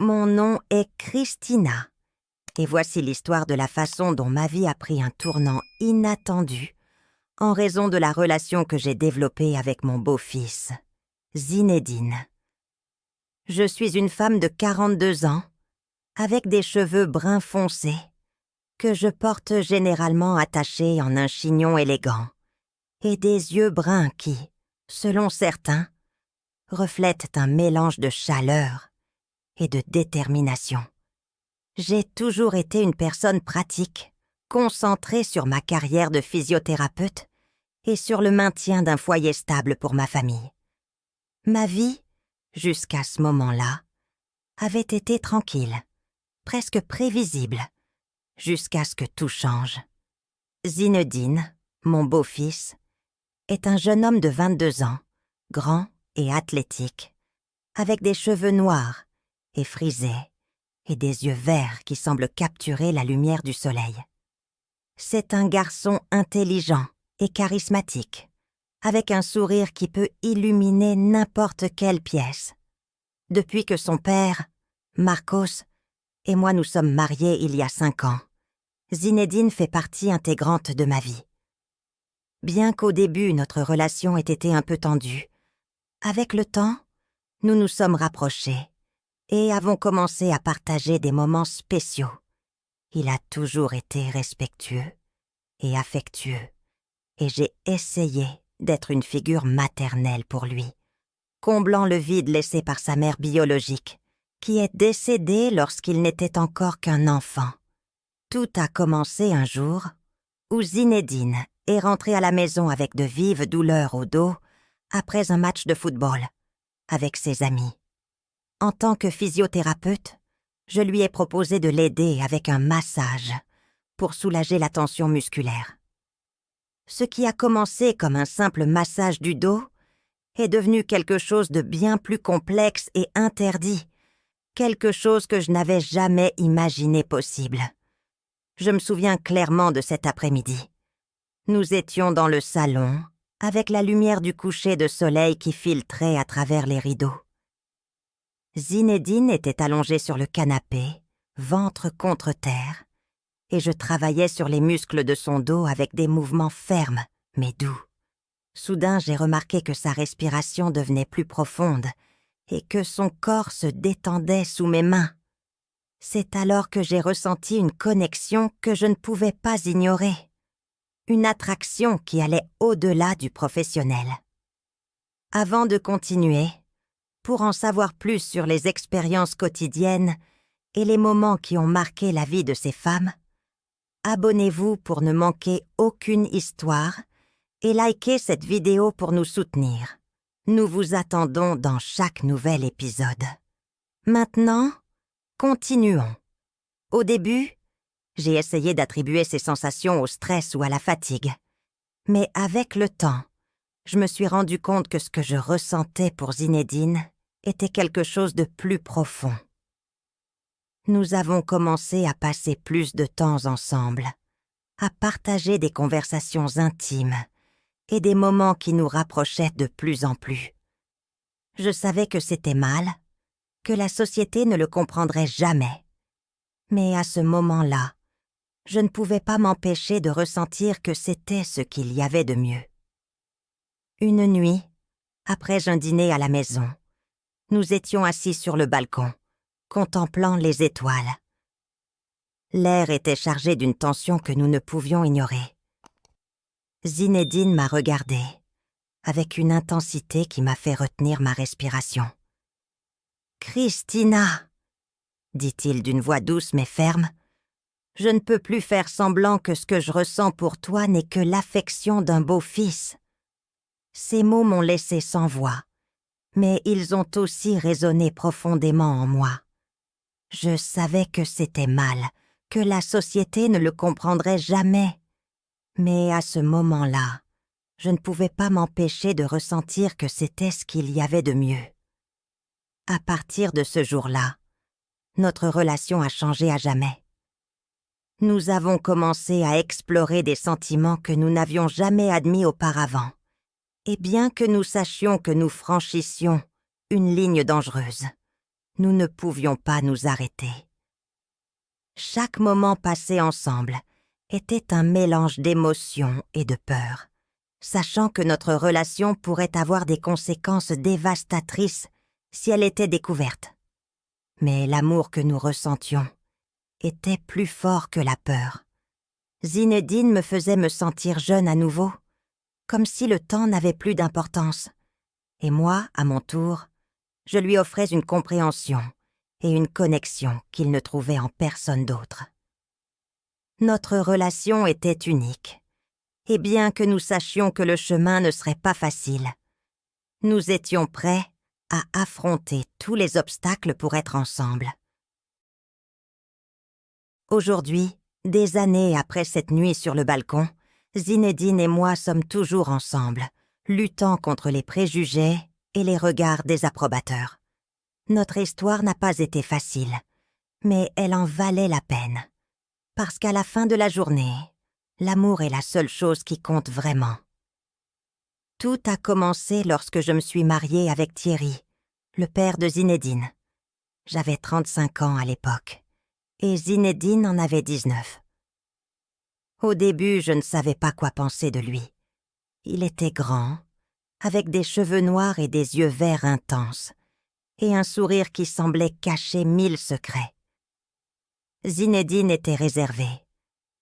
Mon nom est Christina, et voici l'histoire de la façon dont ma vie a pris un tournant inattendu en raison de la relation que j'ai développée avec mon beau-fils, Zinedine. Je suis une femme de 42 ans, avec des cheveux bruns foncés, que je porte généralement attachés en un chignon élégant, et des yeux bruns qui, selon certains, reflètent un mélange de chaleur et de détermination. J'ai toujours été une personne pratique, concentrée sur ma carrière de physiothérapeute et sur le maintien d'un foyer stable pour ma famille. Ma vie, jusqu'à ce moment-là, avait été tranquille, presque prévisible, jusqu'à ce que tout change. Zinedine, mon beau-fils, est un jeune homme de 22 ans, grand et athlétique, avec des cheveux noirs et frisés et des yeux verts qui semblent capturer la lumière du soleil. C'est un garçon intelligent et charismatique, avec un sourire qui peut illuminer n'importe quelle pièce. Depuis que son père, Marcos, et moi nous sommes mariés il y a 5 ans, Zinedine fait partie intégrante de ma vie. Bien qu'au début notre relation ait été un peu tendue, avec le temps, nous nous sommes rapprochés et avons commencé à partager des moments spéciaux. Il a toujours été respectueux et affectueux, et j'ai essayé d'être une figure maternelle pour lui, comblant le vide laissé par sa mère biologique, qui est décédée lorsqu'il n'était encore qu'un enfant. Tout a commencé un jour où Zinedine est rentré à la maison avec de vives douleurs au dos après un match de football avec ses amis. En tant que physiothérapeute, je lui ai proposé de l'aider avec un massage pour soulager la tension musculaire. Ce qui a commencé comme un simple massage du dos est devenu quelque chose de bien plus complexe et interdit, quelque chose que je n'avais jamais imaginé possible. Je me souviens clairement de cet après-midi. Nous étions dans le salon, avec la lumière du coucher de soleil qui filtrait à travers les rideaux. Zinedine était allongé sur le canapé, ventre contre terre, et je travaillais sur les muscles de son dos avec des mouvements fermes, mais doux. Soudain, j'ai remarqué que sa respiration devenait plus profonde et que son corps se détendait sous mes mains. C'est alors que j'ai ressenti une connexion que je ne pouvais pas ignorer. Une attraction qui allait au-delà du professionnel. Avant de continuer, pour en savoir plus sur les expériences quotidiennes et les moments qui ont marqué la vie de ces femmes, abonnez-vous pour ne manquer aucune histoire et likez cette vidéo pour nous soutenir. Nous vous attendons dans chaque nouvel épisode. Maintenant, continuons. Au début, j'ai essayé d'attribuer ces sensations au stress ou à la fatigue. Mais avec le temps, je me suis rendu compte que ce que je ressentais pour Zinedine était quelque chose de plus profond. Nous avons commencé à passer plus de temps ensemble, à partager des conversations intimes et des moments qui nous rapprochaient de plus en plus. Je savais que c'était mal, que la société ne le comprendrait jamais. Mais à ce moment-là, je ne pouvais pas m'empêcher de ressentir que c'était ce qu'il y avait de mieux. Une nuit, après un dîner à la maison, nous étions assis sur le balcon, contemplant les étoiles. L'air était chargé d'une tension que nous ne pouvions ignorer. Zinedine m'a regardée, avec une intensité qui m'a fait retenir ma respiration. « Christina !» dit-il d'une voix douce mais ferme. « Je ne peux plus faire semblant que ce que je ressens pour toi n'est que l'affection d'un beau-fils. » Ces mots m'ont laissé sans voix, mais ils ont aussi résonné profondément en moi. Je savais que c'était mal, que la société ne le comprendrait jamais. Mais à ce moment-là, je ne pouvais pas m'empêcher de ressentir que c'était ce qu'il y avait de mieux. À partir de ce jour-là, notre relation a changé à jamais. Nous avons commencé à explorer des sentiments que nous n'avions jamais admis auparavant. Et bien que nous sachions que nous franchissions une ligne dangereuse, nous ne pouvions pas nous arrêter. Chaque moment passé ensemble était un mélange d'émotions et de peur, sachant que notre relation pourrait avoir des conséquences dévastatrices si elle était découverte. Mais l'amour que nous ressentions était plus fort que la peur. Zinedine me faisait me sentir jeune à nouveau, comme si le temps n'avait plus d'importance. Et moi, à mon tour, je lui offrais une compréhension et une connexion qu'il ne trouvait en personne d'autre. Notre relation était unique, et bien que nous sachions que le chemin ne serait pas facile, nous étions prêts à affronter tous les obstacles pour être ensemble. Aujourd'hui, des années après cette nuit sur le balcon, Zinedine et moi sommes toujours ensemble, luttant contre les préjugés et les regards désapprobateurs. Notre histoire n'a pas été facile, mais elle en valait la peine. Parce qu'à la fin de la journée, l'amour est la seule chose qui compte vraiment. Tout a commencé lorsque je me suis mariée avec Thierry, le père de Zinedine. J'avais 35 ans à l'époque, et Zinedine en avait 19. Au début, je ne savais pas quoi penser de lui. Il était grand, avec des cheveux noirs et des yeux verts intenses, et un sourire qui semblait cacher 1000 secrets. Zinedine était réservé,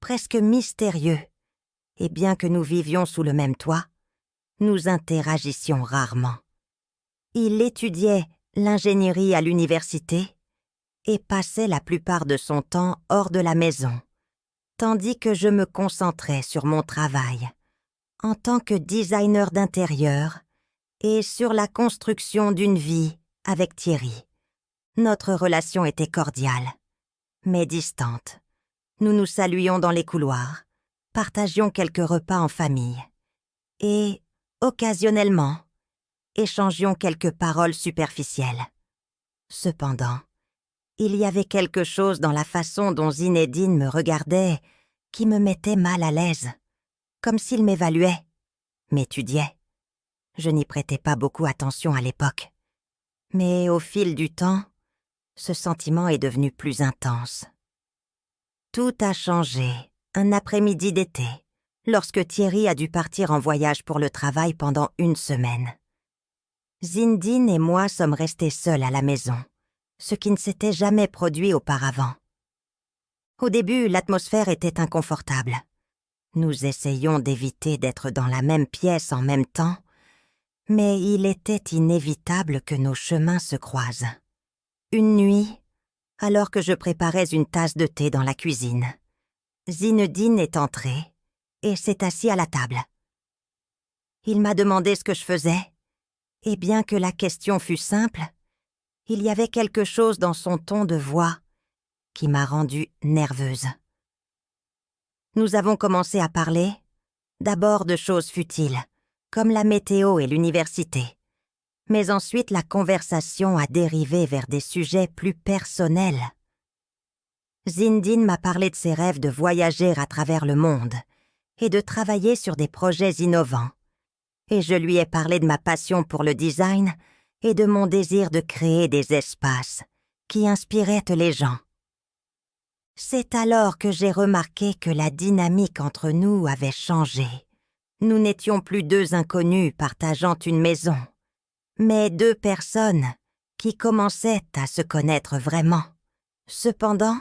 presque mystérieux, et bien que nous vivions sous le même toit, nous interagissions rarement. Il étudiait l'ingénierie à l'université et passait la plupart de son temps hors de la maison, tandis que je me concentrais sur mon travail en tant que designer d'intérieur et sur la construction d'une vie avec Thierry. Notre relation était cordiale, mais distante. Nous nous saluions dans les couloirs, partagions quelques repas en famille et, occasionnellement, échangions quelques paroles superficielles. Cependant, il y avait quelque chose dans la façon dont Zinedine me regardait qui me mettait mal à l'aise, comme s'il m'évaluait, m'étudiait. Je n'y prêtais pas beaucoup attention à l'époque. Mais au fil du temps, ce sentiment est devenu plus intense. Tout a changé un après-midi d'été, lorsque Thierry a dû partir en voyage pour le travail pendant 1 semaine. Zinedine et moi sommes restés seuls à la maison, ce qui ne s'était jamais produit auparavant. Au début, l'atmosphère était inconfortable. Nous essayions d'éviter d'être dans la même pièce en même temps, mais il était inévitable que nos chemins se croisent. Une nuit, alors que je préparais une tasse de thé dans la cuisine, Zinedine est entré et s'est assis à la table. Il m'a demandé ce que je faisais, et bien que la question fût simple, il y avait quelque chose dans son ton de voix qui m'a rendue nerveuse. Nous avons commencé à parler, d'abord de choses futiles, comme la météo et l'université. Mais ensuite, la conversation a dérivé vers des sujets plus personnels. Zinedine m'a parlé de ses rêves de voyager à travers le monde et de travailler sur des projets innovants. Et je lui ai parlé de ma passion pour le design et de mon désir de créer des espaces qui inspiraient les gens. C'est alors que j'ai remarqué que la dynamique entre nous avait changé. Nous n'étions plus 2 inconnus partageant une maison, mais 2 personnes qui commençaient à se connaître vraiment. Cependant,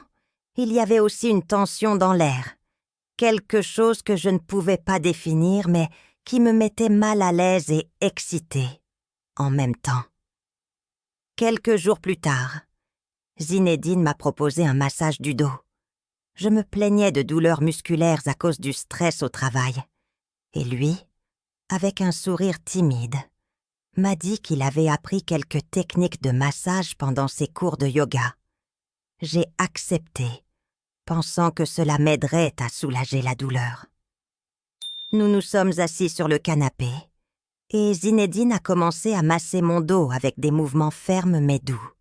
il y avait aussi une tension dans l'air, quelque chose que je ne pouvais pas définir, mais qui me mettait mal à l'aise et excitée en même temps. Quelques jours plus tard, Zinedine m'a proposé un massage du dos. Je me plaignais de douleurs musculaires à cause du stress au travail. Et lui, avec un sourire timide, m'a dit qu'il avait appris quelques techniques de massage pendant ses cours de yoga. J'ai accepté, pensant que cela m'aiderait à soulager la douleur. Nous nous sommes assis sur le canapé, et Zinedine a commencé à masser mon dos avec des mouvements fermes mais doux.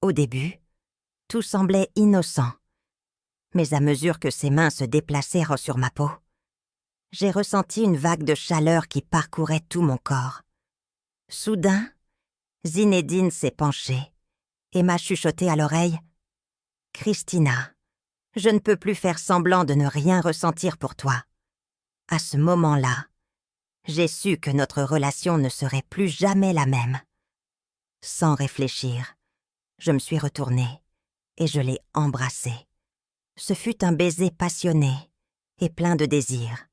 Au début, tout semblait innocent, mais à mesure que ses mains se déplacèrent sur ma peau, j'ai ressenti une vague de chaleur qui parcourait tout mon corps. Soudain, Zinedine s'est penché et m'a chuchoté à l'oreille « Christina, je ne peux plus faire semblant de ne rien ressentir pour toi. » À ce moment-là, j'ai su que notre relation ne serait plus jamais la même. Sans réfléchir, je me suis retournée et je l'ai embrassée. Ce fut un baiser passionné et plein de désir.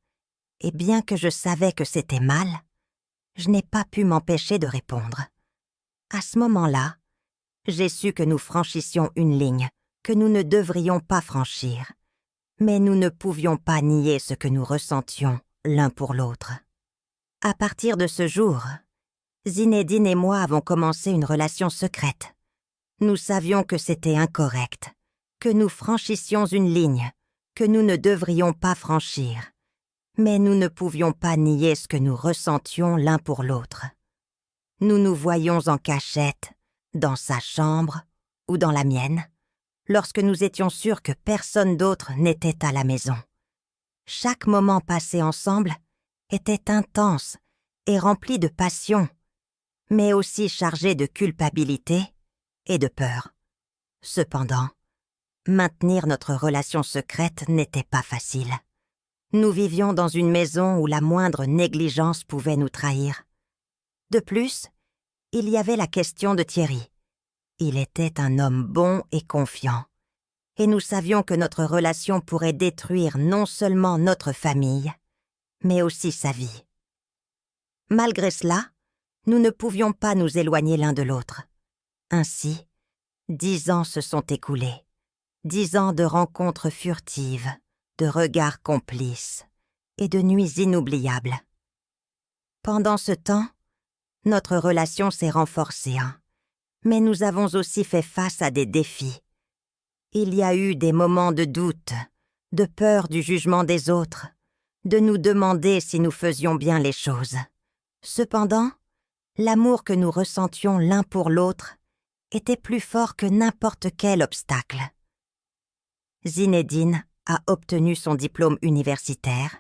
Et bien que je savais que c'était mal, je n'ai pas pu m'empêcher de répondre. À ce moment-là, j'ai su que nous franchissions une ligne que nous ne devrions pas franchir, mais nous ne pouvions pas nier ce que nous ressentions l'un pour l'autre. À partir de ce jour, Zinedine et moi avons commencé une relation secrète. Nous savions que c'était incorrect, que nous franchissions une ligne que nous ne devrions pas franchir, mais nous ne pouvions pas nier ce que nous ressentions l'un pour l'autre. Nous nous voyions en cachette, dans sa chambre ou dans la mienne, lorsque nous étions sûrs que personne d'autre n'était à la maison. Chaque moment passé ensemble était intense et rempli de passion, mais aussi chargé de culpabilité et de peur. Cependant, maintenir notre relation secrète n'était pas facile. Nous vivions dans une maison où la moindre négligence pouvait nous trahir. De plus, il y avait la question de Thierry. Il était un homme bon et confiant, et nous savions que notre relation pourrait détruire non seulement notre famille, mais aussi sa vie. Malgré cela, nous ne pouvions pas nous éloigner l'un de l'autre. Ainsi, 10 ans se sont écoulés, 10 ans de rencontres furtives, de regards complices et de nuits inoubliables. Pendant ce temps, notre relation s'est renforcée, mais nous avons aussi fait face à des défis. Il y a eu des moments de doute, de peur du jugement des autres, de nous demander si nous faisions bien les choses. Cependant, l'amour que nous ressentions l'un pour l'autre était plus fort que n'importe quel obstacle. Zinedine a obtenu son diplôme universitaire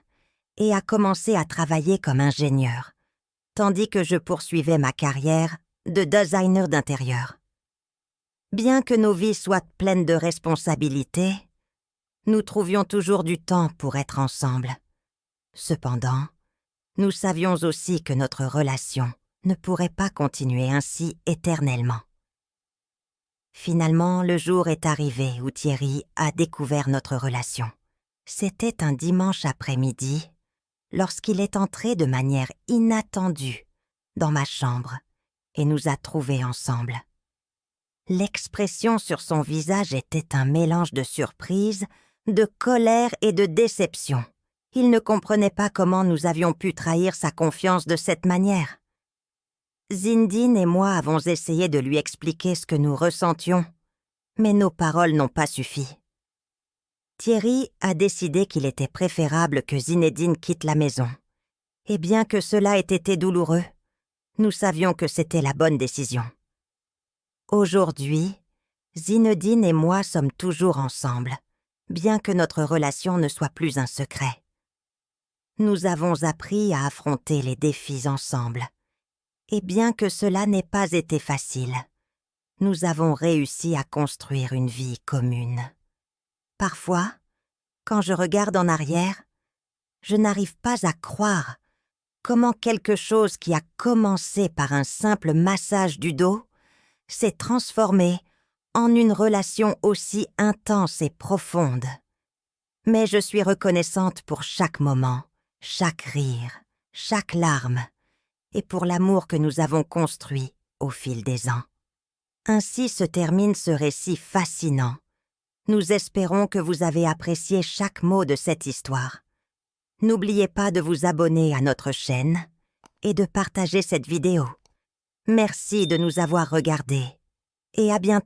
et a commencé à travailler comme ingénieur, tandis que je poursuivais ma carrière de designer d'intérieur. Bien que nos vies soient pleines de responsabilités, nous trouvions toujours du temps pour être ensemble. Cependant, nous savions aussi que notre relation ne pourrait pas continuer ainsi éternellement. Finalement, le jour est arrivé où Thierry a découvert notre relation. C'était un dimanche après-midi, lorsqu'il est entré de manière inattendue dans ma chambre et nous a trouvés ensemble. L'expression sur son visage était un mélange de surprise, de colère et de déception. Il ne comprenait pas comment nous avions pu trahir sa confiance de cette manière. Zinedine et moi avons essayé de lui expliquer ce que nous ressentions, mais nos paroles n'ont pas suffi. Thierry a décidé qu'il était préférable que Zinedine quitte la maison. Et bien que cela ait été douloureux, nous savions que c'était la bonne décision. Aujourd'hui, Zinedine et moi sommes toujours ensemble, bien que notre relation ne soit plus un secret. Nous avons appris à affronter les défis ensemble. Et bien que cela n'ait pas été facile, nous avons réussi à construire une vie commune. Parfois, quand je regarde en arrière, je n'arrive pas à croire comment quelque chose qui a commencé par un simple massage du dos s'est transformé en une relation aussi intense et profonde. Mais je suis reconnaissante pour chaque moment, chaque rire, chaque larme, et pour l'amour que nous avons construit au fil des ans. Ainsi se termine ce récit fascinant. Nous espérons que vous avez apprécié chaque mot de cette histoire. N'oubliez pas de vous abonner à notre chaîne et de partager cette vidéo. Merci de nous avoir regardés et à bientôt.